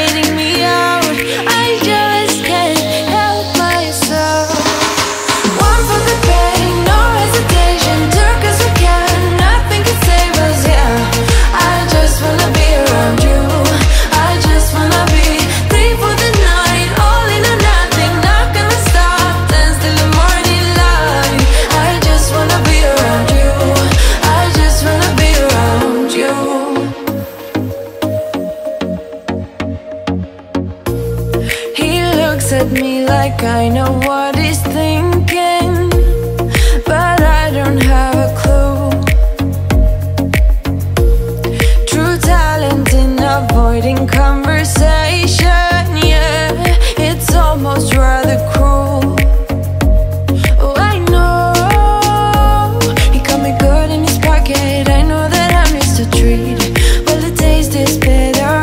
fading me out. I just can't help myself. One for the pain, no hesitation. Took us we can, nothing can save us, yeah. I just wanna be around you. I just wanna be three for the night, all in or nothing. Not gonna stop, dance till the morning light. I just wanna be around you. I just wanna be around you. He looks at me like I know what he's thinking, but I don't have a clue. True talent in avoiding conversation, yeah, it's almost rather cruel. Oh, I know he got me good in his pocket. I know that I'm just a treat. Well, the taste is bitter.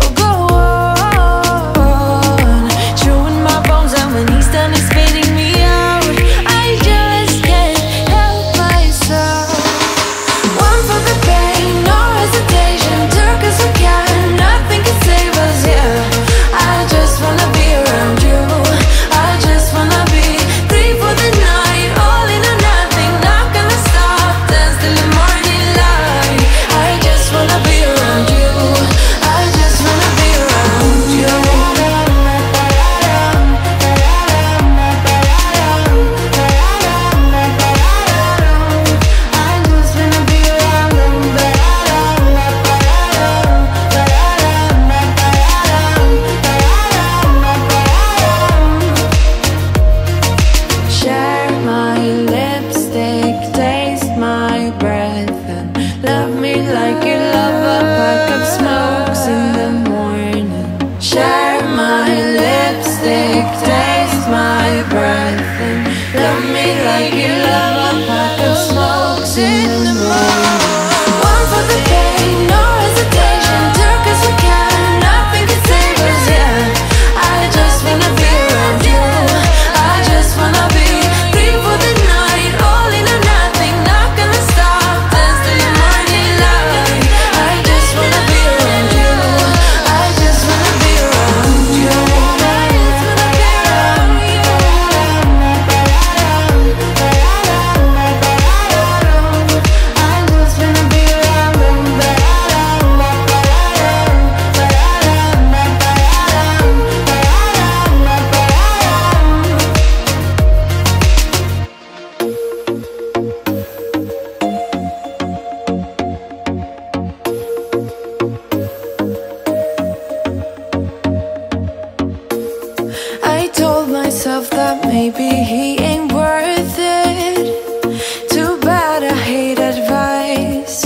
Oh, go on, chewing my bones out when he's done, he's spitting me out. I just can't help myself. One for the pain, no hesitation. Took us we can, nothing can save us, yeah. I just wanna be around you. I just wanna be three for the night, all in or nothing. Not gonna stop, dance till the morning light. I just wanna be around you. I just wanna be around you. Share my lipstick, taste my breath, and love me like you love a pack of smokes in the morning. Share my lipstick, taste my breath, and love me like you love a pack of smokes in the morning. One for the pain, no hesitation. Took us we can, nothing can save us, yeah. I just wanna be around you. I just wanna be three for the night, all in or nothing. Not gonna stop, dance till the morning light. I just wanna be around you. I just wanna be around you. I just wanna be around you. I just wanna be around you. I told myself that maybe he ain't worth it. Too bad I hate advice.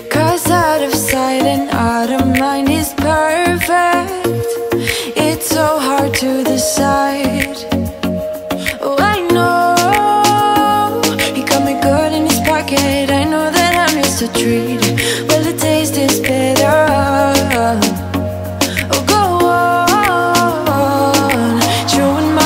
'Cause out of sight and out of mind is perfect. It's so hard to decide. Oh, I know he got me good in his pocket. I know that I'm just a treat. Well, the taste is bitter. Oh, go on, chewing my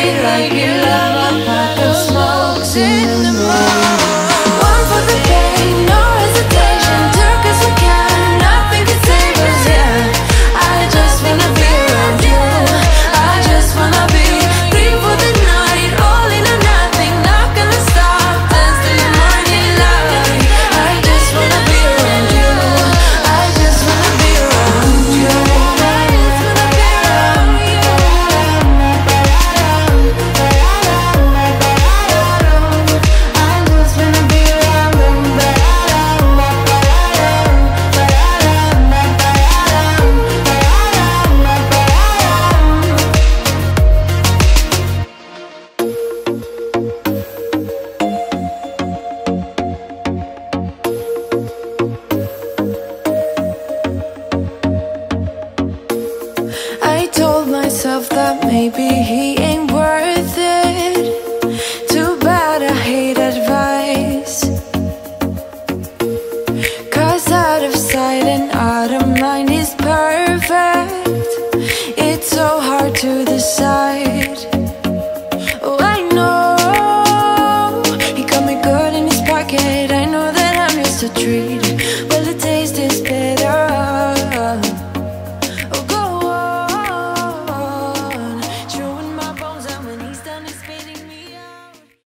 me like you